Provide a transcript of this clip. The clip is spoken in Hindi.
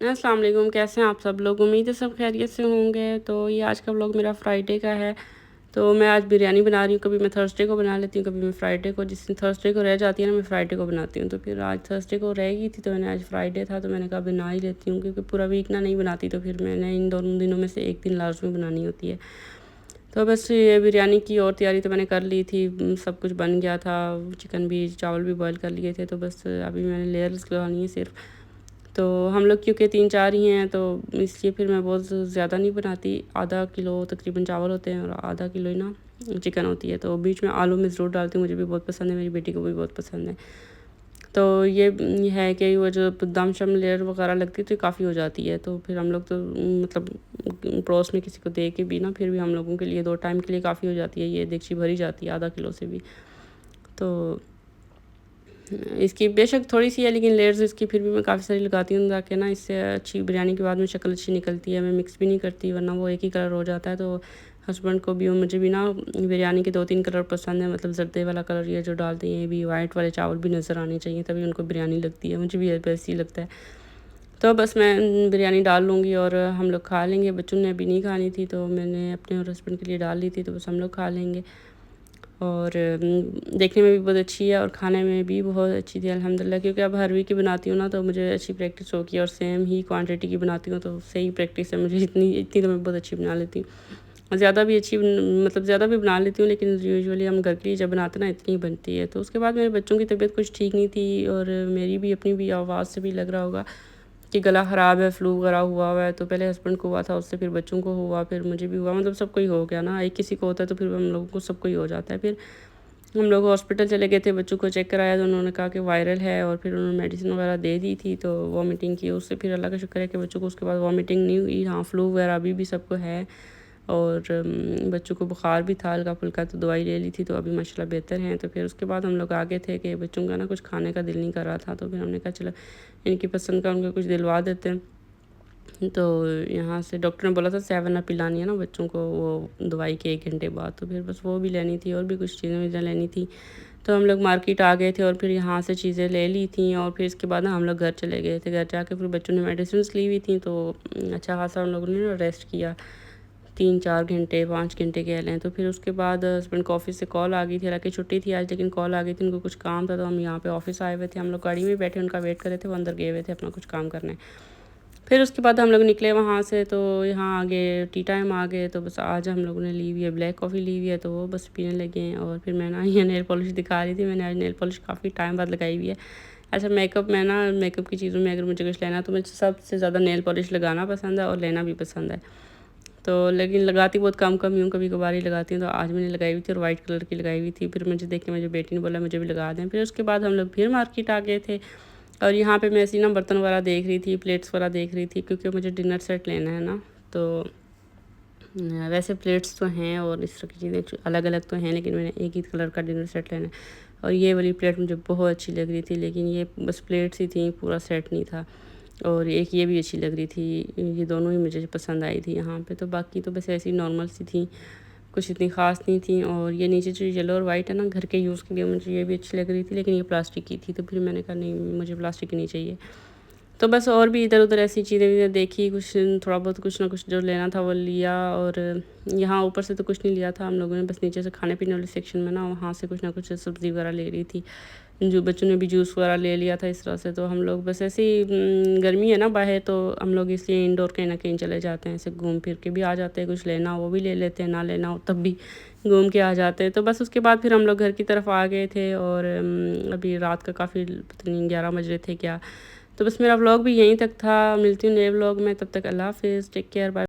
अस्सलाम वालेकुम, कैसे हैं आप सब लोग? उम्मीद है सब खैरियत से होंगे। तो ये आज का व्लॉग मेरा फ्राइडे का है। तो मैं आज बिरयानी बना रही हूँ। कभी मैं थर्सडे को बना लेती हूँ, कभी मैं फ्राइडे को। जिस दिन थर्सडे को रह जाती है ना, मैं फ्राइडे को बनाती हूँ। तो फिर आज थर्सडे को रह गई थी, तो मैंने आज फ्राइडे था तो मैंने कहा बना ही लेती हूँ, क्योंकि पूरा वीक ना नहीं बनाती तो फिर मैंने इन दोनों दिनों में से एक दिन लाजमी बनानी होती है। तो बस ये बिरयानी की और तैयारी तो मैंने कर ली थी, सब कुछ बन गया था। चिकन भी, चावल भी बॉयल कर लिए थे। तो बस अभी मैंने लेयर्स लगानी है सिर्फ। तो हम लोग क्योंकि 3-4 ही हैं, तो इसलिए फिर मैं बहुत ज़्यादा नहीं बनाती। आधा किलो तकरीबन चावल होते हैं और आधा किलो ही ना चिकन होती है। तो बीच में आलू मैं ज़रूर डालती हूँ, मुझे भी बहुत पसंद है, मेरी बेटी को भी बहुत पसंद है। तो ये है कि वो जो दम शम लेयर वगैरह लगती है तो काफ़ी हो जाती है। तो फिर हम लोग तो मतलब पड़ोस में किसी को दे के भी ना, फिर भी हम लोगों के लिए 2 टाइम के लिए काफ़ी हो जाती है। ये देगची भरी जाती है आधा किलो से भी। तो इसकी बेशक थोड़ी सी है, लेकिन लेयर्स इसकी फिर भी मैं काफ़ी सारी लगाती हूँ, ताकि ना इससे अच्छी बिरयानी के बाद में शक्ल अच्छी निकलती है। मैं मिक्स भी नहीं करती, वरना वो एक ही कलर हो जाता है। तो हस्बैंड को भी और मुझे भी ना बिरयानी के 2-3 कलर पसंद है। मतलब जर्दे वाला कलर ये जो डालते हैं, ये भी वाइट वाले चावल भी नज़र आने चाहिए, तभी उनको बिरयानी लगती है। मुझे भी वैसे ही लगता है। तो बस मैं बिरयानी डाल लूँगी और हम लोग खा लेंगे। बच्चों ने अभी नहीं खानी थी, तो मैंने अपने और हस्बैंड के लिए डाल ली थी, तो बस हम लोग खा लेंगे। और देखने में भी बहुत अच्छी है और खाने में भी बहुत अच्छी थी अल्हम्दुलिल्लाह। क्योंकि अब हर वीक की बनाती हूँ ना, तो मुझे अच्छी प्रैक्टिस होगी और सेम ही क्वांटिटी की बनाती हूँ, तो सही प्रैक्टिस है मुझे। इतनी इतनी तो मैं बहुत अच्छी बना लेती हूँ। ज़्यादा भी अच्छी मतलब ज़्यादा भी बना लेती हूँ, लेकिन यूजुअली हम घर के लिए जब बनाते हैं ना, इतनी ही बनती है। तो उसके बाद मेरे बच्चों की तबीयत कुछ ठीक नहीं थी, और मेरी भी अपनी भी आवाज़ से भी लग रहा होगा कि गला ख़राब है, फ्लू वगैरह हुआ है। तो पहले हस्बैंड को हुआ था, उससे फिर बच्चों को हुआ, फिर मुझे भी हुआ। मतलब सबको ही हो गया ना, एक किसी को होता है तो फिर हम लोगों को सबको ही हो जाता है। फिर हम लोग हॉस्पिटल चले गए थे, बच्चों को चेक कराया तो उन्होंने कहा कि वायरल है, और फिर उन्होंने मेडिसिन वगैरह दे दी थी। तो वॉमिटिंग की, उससे फिर अल्लाह का शुक्र है कि बच्चों को उसके बाद वॉमिटिंग नहीं हुई। हाँ, फ्लू वगैरह अभी भी सबको है, और बच्चों को बुखार भी था हल्का फुल्का, तो दवाई ले ली थी, तो अभी माशाल्लाह बेहतर हैं। तो फिर उसके बाद हम लोग आगे थे कि बच्चों का ना कुछ खाने का दिल नहीं कर रहा था, तो फिर हमने कहा चलो इनकी पसंद का उनको कुछ दिलवा देते हैं। तो यहाँ से डॉक्टर ने बोला था 7 अप पिलानी है ना बच्चों को, वो दवाई के 1 घंटे बाद। तो फिर बस वो भी लेनी थी, और भी कुछ चीज़ें मुझे लेनी थी। तो हम लोग मार्केट आ गए थे, और फिर यहाँ से चीज़ें ले ली थी, और फिर इसके बाद ना हम लोग घर चले गए थे। घर जाके फिर बच्चों ने मेडिसिन ली हुई थी, तो अच्छा खासा हम लोगों ने ना रेस्ट किया, 3-4 घंटे 5 घंटे कह लें। तो फिर उसके बाद हस्बैंड को ऑफिस से कॉल आ गई थी, हालांकि छुट्टी थी आज, लेकिन कॉल आ गई थी, उनको कुछ काम था। तो हम यहाँ पे ऑफिस आए हुए थे, हम लोग गाड़ी में बैठे उनका वेट कर रहे थे, वो अंदर गए हुए थे अपना कुछ काम करने। फिर उसके बाद हम लोग निकले वहाँ से, तो यहाँ आगे टी टाइम आ गए। तो बस आज हम लोगों ने ली हुई है ब्लैक कॉफ़ी, ली हुई है, तो वो बस पीने लगे हैं। और फिर मैं ना ये नेल पॉलिश दिखा रही थी, मैंने आज नेल पॉलिश काफ़ी टाइम बाद लगाई हुई है। अच्छा, मेकअप में ना, मेकअप की चीज़ों में अगर मुझे कुछ लेना, तो मुझे सबसे ज़्यादा नेल पॉलिश लगाना पसंद है और लेना भी पसंद है। तो लेकिन लगाती बहुत कम कम ही हूँ, कभी कभार ही लगाती हूँ। तो आज मैंने लगाई हुई थी, और वाइट कलर की लगाई हुई थी। फिर मुझे देख के मुझे बेटी ने बोला मुझे भी लगा दें। फिर उसके बाद हम लोग फिर मार्केट आ गए थे, और यहाँ पे मैं ऐसी ना बर्तन वगैरह देख रही थी, प्लेट्स वगैरह देख रही थी, क्योंकि मुझे डिनर सेट लेना है ना। तो वैसे प्लेट्स तो हैं और इस तरह की चीज़ें अलग अलग तो हैं, लेकिन मैंने एक ही कलर का डिनर सेट लेना है। और ये वाली प्लेट मुझे बहुत अच्छी लग रही थी, लेकिन ये बस प्लेट्स ही थी, पूरा सेट नहीं था। और एक ये भी अच्छी लग रही थी, ये दोनों ही मुझे पसंद आई थी यहाँ पे। तो बाकी तो बस ऐसी नॉर्मल सी थी, कुछ इतनी ख़ास नहीं थी। और ये नीचे जो येलो और वाइट है ना, घर के यूज़ के लिए मुझे ये भी अच्छी लग रही थी, लेकिन ये प्लास्टिक की थी। तो फिर मैंने कहा नहीं, मुझे प्लास्टिक की नहीं चाहिए। तो बस और भी इधर-उधर ऐसी चीज़ें भी देखी, कुछ थोड़ा बहुत कुछ ना कुछ जो लेना था वो लिया। और यहाँ ऊपर से तो कुछ नहीं लिया था हम लोगों ने, बस नीचे से खाने-पीने वाले सेक्शन में ना, वहाँ से कुछ ना कुछ सब्ज़ी वगैरह ले रही थी। जो बच्चों ने भी जूस वगैरह ले लिया था इस तरह से। तो हम लोग बस ऐसे ही गर्मी है ना बाहर, तो हम लोग इसलिए इंडोर कहीं न कहीं चले जाते हैं, ऐसे घूम फिर के भी आ जाते हैं। कुछ लेना हो वो भी ले लेते हैं, ना लेना हो तब भी घूम के आ जाते हैं। तो बस उसके बाद फिर हम लोग घर की तरफ आ गए थे, और अभी रात का काफ़ी पता नहीं 11 बज रहे थे क्या। तो बस मेरा व्लॉग भी यहीं तक था। मिलती हूँ नए व्लॉग में, तब तक अल्लाह हाफ़िज़, टेक केयर, बाय।